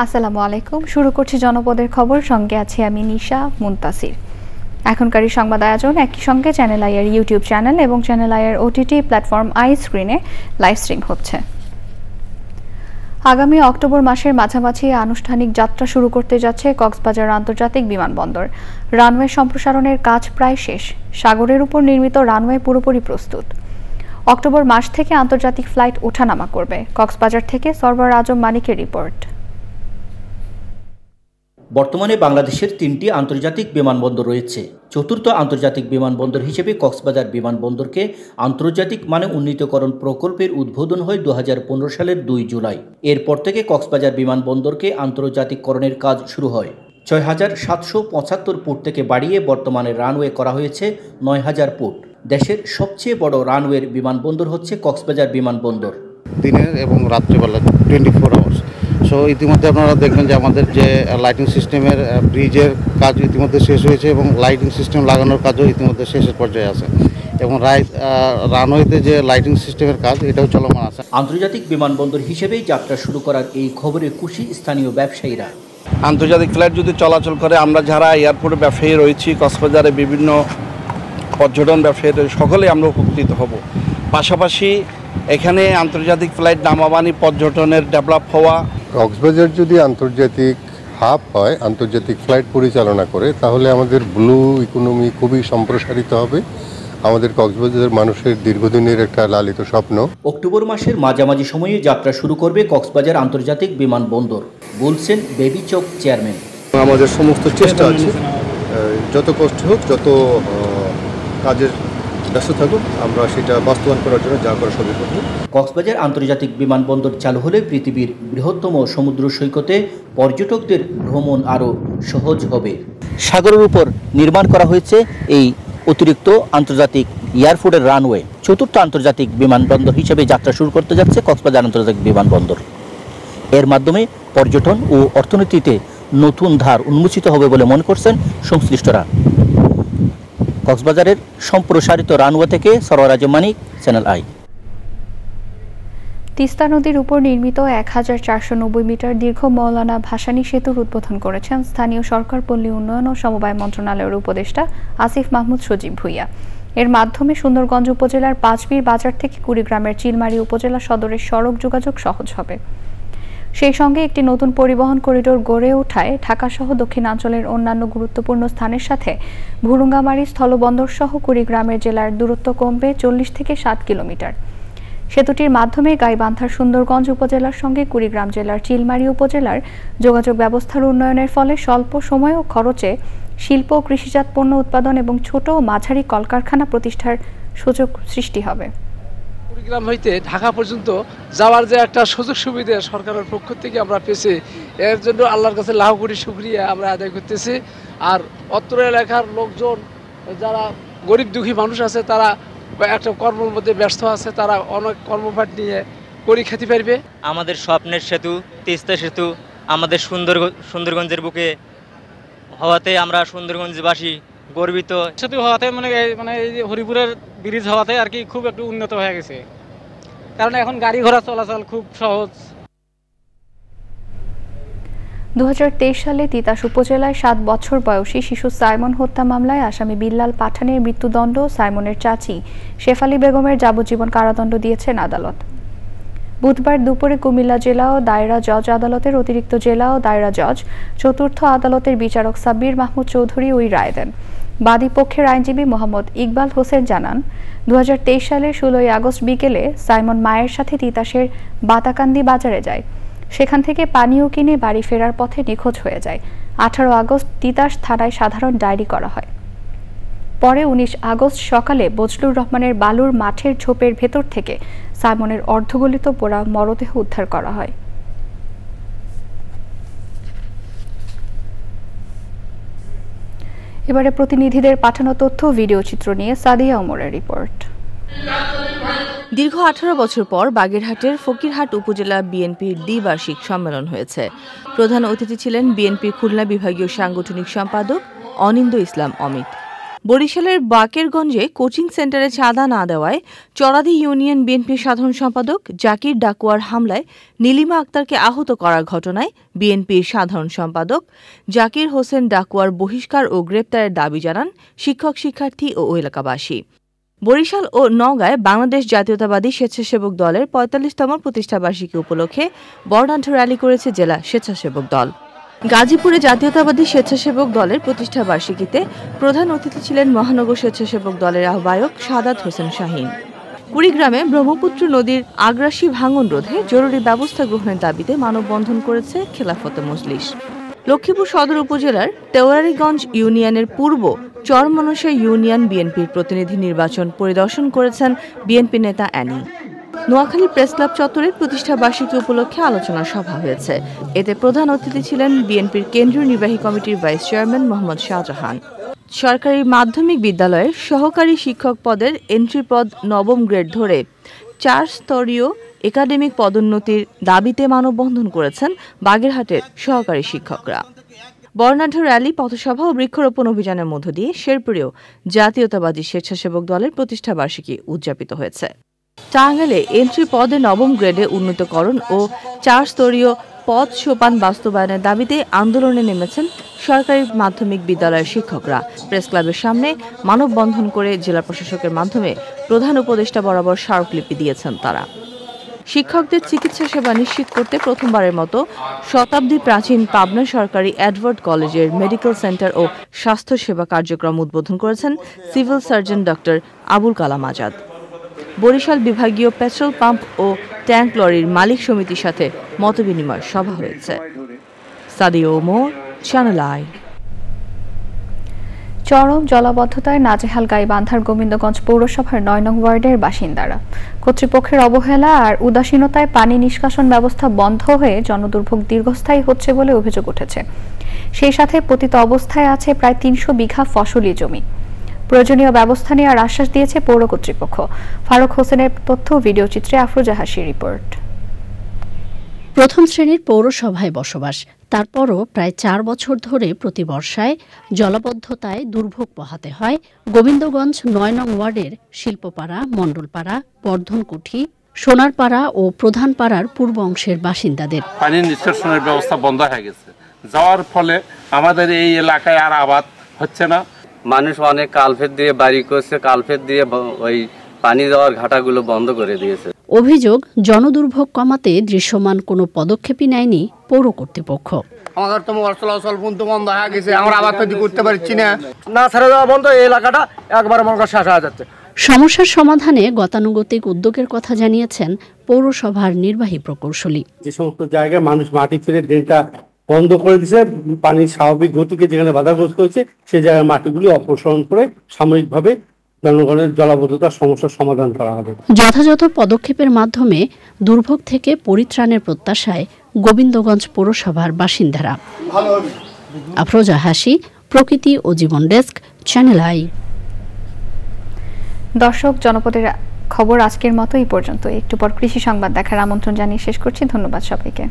আসসালামু আলাইকুম। শুরু করছি জনপদের খবর, সঙ্গে আছি আমি নিশা মুনতাসির। এখনকার সংবাদ আয়োজন একই সঙ্গে চ্যানেল আইয়ের ইউটিউব চ্যানেল এবং চ্যানেল আইয়ের ওটিটি প্ল্যাটফর্ম আই স্ক্রিনে লাইভ স্ট্রিম হচ্ছে। আগামী অক্টোবর মাসের মাঝামাঝি আনুষ্ঠানিক যাত্রা শুরু করতে যাচ্ছে কক্সবাজার আন্তর্জাতিক বিমানবন্দর। রানওয়ে সম্প্রসারণের কাজ প্রায় শেষ, সাগরের উপর নির্মিত রানওয়ে পুরোপুরি প্রস্তুত। অক্টোবর মাস থেকে আন্তর্জাতিক ফ্লাইট ওঠানামা করবে। কক্সবাজার থেকে সরওয়ার আজম মানিকের রিপোর্ট। বর্তমানে বাংলাদেশের ৩টি আন্তর্জাতিক বিমানবন্দর রয়েছে। চতুর্থ আন্তর্জাতিক বিমানবন্দর হিসেবে কক্সবাজার বিমানবন্দরকে আন্তর্জাতিক মানে উন্নীতকরণ প্রকল্পের উদ্বোধন হয় ২০১৫ সালের ২ জুলাই। এরপর থেকে কক্সবাজার বিমানবন্দরকে আন্তর্জাতিককরণের কাজ শুরু হয়। ৬,৭৭৫ ফুট থেকে বাড়িয়ে বর্তমানে রানওয়ে করা হয়েছে ৯,০০০ ফুট। দেশের সবচেয়ে বড় রানওয়ের বিমানবন্দর হচ্ছে কক্সবাজার বিমানবন্দর। দিনের এবং রাত্রিবেলা 24 আওয়ার্স। সো ইতিমধ্যে আপনারা দেখবেন যে আমাদের যে লাইটিং সিস্টেমের ব্রিজের কাজ ইতিমধ্যে শেষ হয়েছে এবং লাইটিং সিস্টেম লাগানোর কাজও ইতিমধ্যে শেষের পর্যায়ে আছে এবং রানওয়েতে যে লাইটিং সিস্টেমের কাজ এটাও চলমান আছে। আন্তর্জাতিক বিমানবন্দর হিসেবেই যাত্রা শুরু করার এই খবরে খুশি স্থানীয় ব্যবসায়ীরা। আন্তর্জাতিক ফ্লাইট যদি চলাচল করে, আমরা যারা এয়ারপোর্টে ব্যবসায়ী রয়েছি, কক্সবাজারে বিভিন্ন পর্যটন ব্যবসায়ী সকলেই আমরা উপকৃত হব। পাশাপাশি এখানে আন্তর্জাতিক ফ্লাইট নামাবানি পর্যটনের ডেভেলপ হওয়া। কক্সবাজার যদি আন্তর্জাতিক হাব হয়, আন্তর্জাতিক ফ্লাইট পরিচালনা করে, তাহলে আমাদের ব্লু ইকোনমি খুবই সম্প্রসারিত হবে। আমাদের কক্সবাজারের মানুষের দীর্ঘদিনের একটা লালিত স্বপ্ন। অক্টোবর মাসের মাঝামাঝি সময়ে যাত্রা শুরু করবে কক্সবাজার আন্তর্জাতিক বিমানবন্দর, বলছেন বেবি চক চেয়ারম্যান। আমাদের সমস্ত চেষ্টা আছে, যত কষ্ট হোক, যত কাজের ব্যস্ত থাকুক, আমরা সেটা বাস্তবায়ন করার জন্য যা করা সবই করব। কক্সবাজার আন্তর্জাতিক বিমানবন্দর চালু হলে পৃথিবীর বৃহত্তম সমুদ্র সৈকতে পর্যটকদের ভ্রমণ আরও সহজ হবে। সাগরের উপর নির্মাণ করা হয়েছে এই অতিরিক্ত আন্তর্জাতিক এয়ারপোর্টের রানওয়ে। চতুর্থ আন্তর্জাতিক বিমানবন্দর হিসেবে যাত্রা শুরু করতে যাচ্ছে কক্সবাজার আন্তর্জাতিক বিমানবন্দর। এর মাধ্যমে পর্যটন ও অর্থনীতিতে নতুন ধার উন্মোচিত হবে বলে মনে করছেন সংশ্লিষ্টরা। কক্সবাজারের সম্প্রসারিত রানওয়ে থেকে সরওয়ার আজম মানিক, চ্যানেল আই। তিস্তা নদীর উপর নির্মিত ১,৪৯০ মিটার দীর্ঘ মৌলানা ভাসানী সেতুর উদ্বোধন করেছেন স্থানীয় সরকার, পল্লী উন্নয়ন ও সমবায় মন্ত্রণালয়ের উপদেষ্টা আসিফ মাহমুদ সজীব ভুইয়া। এর মাধ্যমে সুন্দরগঞ্জ উপজেলার পাঁচবীর বাজার থেকে কুড়িগ্রামের চিলমারী উপজেলা সদরের সড়ক যোগাযোগ সহজ হবে। সেই সঙ্গে একটি নতুন পরিবহন করিডোর গড়ে ওঠায় ঢাকাসহ দক্ষিণাঞ্চলের অন্যান্য গুরুত্বপূর্ণ স্থানের সাথে ভুরুঙ্গামারী স্থলবন্দর সহ কুড়িগ্রামের জেলার দূরত্ব কমবে ৪০ থেকে ৬০ কিলোমিটার। সেতুটির মাধ্যমে গাইবান্ধার সুন্দরগঞ্জ উপজেলার সঙ্গে কুড়িগ্রাম জেলার চিলমারী উপজেলার যোগাযোগ ব্যবস্থার উন্নয়নের ফলে স্বল্প সময় ও খরচে শিল্প ও কৃষিজাত পণ্য উৎপাদন এবং ছোট ও মাঝারি কলকারখানা প্রতিষ্ঠার সুযোগ সৃষ্টি হবে। কুড়িগ্রাম হইতে ঢাকা পর্যন্ত যাওয়ার যে একটা সুযোগ সুবিধা সরকারের পক্ষ থেকে আমরা পেয়েছি, এর জন্য আল্লাহর কাছে লাখ কোটি শুকরিয়া আমরা আদায় করতেছি। আর অত্র এলাকার লোকজন যারা গরিব দুঃখী মানুষ আছে, তারা একটা কর্মের মধ্যে ব্যস্ত আছে, তারা অনেক কর্মপাঠ নিয়ে করে খেতে পারবে। আমাদের স্বপ্নের সেতু তিস্তা সেতু আমাদের সুন্দরগঞ্জের বুকে হওয়াতে আমরা সুন্দরগঞ্জবাসী গর্বিত। সেতু হওয়াতে মানে এই হরিপুরের ব্রিজ হওয়াতে আর কি খুব একটু উন্নত হয়ে গেছে, কারণ এখন গাড়ি ঘোড়া চলাচল খুব সহজ। ২০২৩ সালে তিতাস উপজেলায় ৭ বছর বয়সী শিশু সাইমন হত্যা মামলায় আসামি বিল্লাল পাঠানের মৃত্যুদণ্ড, সাইমনের চাচি শেফালী বেগমের যাবজ্জীবন কারাদণ্ড দিয়েছেন আদালত। বুধবার দুপুরে কুমিল্লা জেলা ও দায়রা জজ আদালতের অতিরিক্ত জেলা ও দায়রা জজ চতুর্থ আদালতের বিচারক সাব্বির মাহমুদ চৌধুরী ওই রায় দেন। বাদী পক্ষের আইনজীবী মোহাম্মদ ইকবাল হোসেন জানান, ২০২৩ সালের ১৬ আগস্ট বিকেলে সাইমন মায়ের সাথে তিতাসের বাতাকান্দি বাজারে যায়। সেখান থেকে পানীয় কিনে বাড়ি ফেরার পথে নিখোঁজ হয়ে যায়। ১৮ আগস্ট তিতাস থানায় সাধারণ ডায়েরি করা হয়। পরে ১৯ আগস্ট সকালে বজলুর রহমানের বালুর মাঠের ঝোপের ভেতর থেকে সাইমনের অর্ধগলিত পোড়া মরদেহ উদ্ধার করা হয়। এবারে প্রতিনিধিদের পাঠানো তথ্য ভিডিও চিত্র নিয়ে সাদিয়া ওমরের রিপোর্ট। দীর্ঘ ১৮ বছর পর বাগেরহাটের ফকিরহাট উপজেলা বিএনপির দ্বিবার্ষিক সম্মেলন হয়েছে। প্রধান অতিথি ছিলেন বিএনপির খুলনা বিভাগীয় সাংগঠনিক সম্পাদক অনিন্দ ইসলাম অমিত। বরিশালের বাকেরগঞ্জে কোচিং সেন্টারে চাঁদা না দেওয়ায় চরাদি ইউনিয়ন বিএনপির সাধারণ সম্পাদক জাকির ডাকুয়ার হামলায় নীলিমা আক্তারকে আহত করার ঘটনায় বিএনপির সাধারণ সম্পাদক জাকির হোসেন ডাকুয়ার বহিষ্কার ও গ্রেপ্তারের দাবি জানান শিক্ষক শিক্ষার্থী ও এলাকাবাসী। বরিশাল ও নওগাঁয় বাংলাদেশ জাতীয়তাবাদী স্বেচ্ছাসেবক দলের ৪৫তম প্রতিষ্ঠাবার্ষিকী উপলক্ষে বর্ণাঢ্য র্যালি করেছে জেলা স্বেচ্ছাসেবক দল। গাজীপুরে জাতীয়তাবাদী স্বেচ্ছাসেবক দলের প্রতিষ্ঠাবার্ষিকীতে প্রধান অতিথি ছিলেন মহানগর স্বেচ্ছাসেবক দলের আহ্বায়ক সাদাত হোসেন শাহীন। কুড়িগ্রামে ব্রহ্মপুত্র নদীর আগ্রাসী ভাঙন রোধে জরুরি ব্যবস্থা গ্রহণের দাবিতে মানববন্ধন করেছে খেলাফত মজলিস। লক্ষ্মীপুর সদর উপজেলার তেওয়ারীগঞ্জ ইউনিয়নের পূর্ব চরমনসা ইউনিয়ন বিএনপির প্রতিনিধি নির্বাচন পরিদর্শন করেছেন বিএনপি নেতা অ্যানি। নোয়াখালী প্রেসক্লাব চত্বরের প্রতিষ্ঠাবার্ষিকী উপলক্ষে আলোচনা সভা হয়েছে। এতে প্রধান অতিথি ছিলেন বিএনপির কেন্দ্রীয় নির্বাহী কমিটির ভাইস চেয়ারম্যান মোহাম্মদ শাহজাহান। সরকারি মাধ্যমিক বিদ্যালয়ের সহকারী শিক্ষক পদের এন্ট্রি পদ নবম গ্রেড ধরে 4 স্তরীয় একাডেমিক পদোন্নতির দাবিতে মানববন্ধন করেছেন বাগেরহাটের সহকারী শিক্ষকরা। বর্ণাঢ্য র্যালি, পথসভা ও বৃক্ষরোপণ অভিযানের মধ্য দিয়ে শেরপুরেও জাতীয়তাবাদী স্বেচ্ছাসেবক দলের প্রতিষ্ঠাবার্ষিকী উদযাপিত হয়েছে। টাঙ্গাইলে এন্ট্রি পদে নবম গ্রেডে উন্নীতকরণ ও 4 স্তরীয় পদ সোপান বাস্তবায়নের দাবিতে আন্দোলনে নেমেছেন সরকারি মাধ্যমিক বিদ্যালয়ের শিক্ষকরা। প্রেস ক্লাবের সামনে মানববন্ধন করে জেলা প্রশাসকের মাধ্যমে প্রধান উপদেষ্টা বরাবর স্মারকলিপি দিয়েছেন তারা। শিক্ষকদের চিকিৎসা সেবা নিশ্চিত করতে প্রথমবারের মতো শতাব্দী প্রাচীন পাবনা সরকারি এডওয়ার্ড কলেজের মেডিকেল সেন্টার ও স্বাস্থ্য সেবা কার্যক্রম উদ্বোধন করেছেন civil surgeon doctor Abul Kalam Azad. Barishal বিভাগীয় পেট্রোল পাম্প ও ট্যাঙ্ক লরির মালিক সমিতির সাথে মতবিনিময় সভা হয়েছে। Sadia Omar, channel I. চরম জলাবদ্ধতায় নাজেহাল গাইবান্ধার গোবিন্দগঞ্জ পৌরসভার ৯ নং ওয়ার্ডের বাসিন্দারা। কর্তৃপক্ষের অবহেলা আর উদাসীনতায় পানি নিষ্কাশন ব্যবস্থা বন্ধ হয়ে জনদুর্ভোগ দীর্ঘস্থায়ী হচ্ছে বলে অভিযোগ উঠেছে। সেই সাথে পতিত অবস্থায় আছে প্রায় ৩০০ বিঘা ফসলি জমি। প্রয়োজনীয় ব্যবস্থা নেওয়ার আশ্বাস দিয়েছে পৌর কর্তৃপক্ষ। ফারুক হোসেনের তথ্য ভিডিও চিত্রে আফরোজা হাসির রিপোর্ট। প্রথম শ্রেণীর পৌরসভায় বসবাস, তারপরও প্রায় 4 বছর ধরে প্রতি বর্ষায় জলাবদ্ধতায় দুর্ভোগ পোহাতে হয় গোবিন্দগঞ্জ ৯ নং ওয়ার্ডের শিল্পপাড়া, মণ্ডলপাড়া, বর্ধনকুঠি, সোনারপাড়া ও প্রধানপাড়ার পূর্ব অংশের বাসিন্দাদের। পানি নিষ্কাশনের ব্যবস্থা বন্ধ হয়ে গেছে, যাওয়ার ফলে আমাদের এই এলাকায় আর আবাদ হচ্ছে না। মানুষ অনেক কালভেট দিয়ে বাড়ি করছে, কালভেট দিয়ে ওই পানি যাওয়ার ঘাটাগুলো বন্ধ করে দিয়েছে। অভিযোগ, জনদুর্ভোগ কমাতে দৃশ্যমান কোনো পদক্ষেপই নেয়নি পৌর কর্তৃপক্ষ। আমাদের তো মোটর চলাচল বন্ধ হয়ে গেছে, আমরা আবাদ করতে পারছি না, না ছেড়ে দেওয়া বন্ধ, এই এলাকাটা একবার মনে শেষ হয়ে যাচ্ছে। সমস্যার সমাধানে গতানুগতিক উদ্যোগের কথা জানিয়েছেন পৌরসভার নির্বাহী প্রকৌশলী। যে সমস্ত জায়গায় মানুষ মাটি ফেলে ড্রেনটা বন্ধ করে দিয়েছে, পানির স্বাভাবিক গতিকে যেখানে বাধাগ্রস্ত হয়েছে সেই জায়গায় মাটিগুলি অপসারণ করে সাময়িকভাবে জনগণের জলাবদ্ধতার সমস্যার সমাধান করা হবে। যথাযথ পদক্ষেপের মাধ্যমে দুর্ভোগ থেকে পরিত্রাণের প্রত্যাশায় গোবিন্দগঞ্জ পৌরসভার বাসিন্দারা। আফরোজা হাসি, প্রকৃতি ও জীবন ডেস্ক, চ্যানেল আই। দর্শক, জনপদের খবর আজকের মতো এই পর্যন্ত। একটু পর কৃষি সংবাদ দেখার আমন্ত্রণ জানিয়ে শেষ করছি। ধন্যবাদ সবাইকে।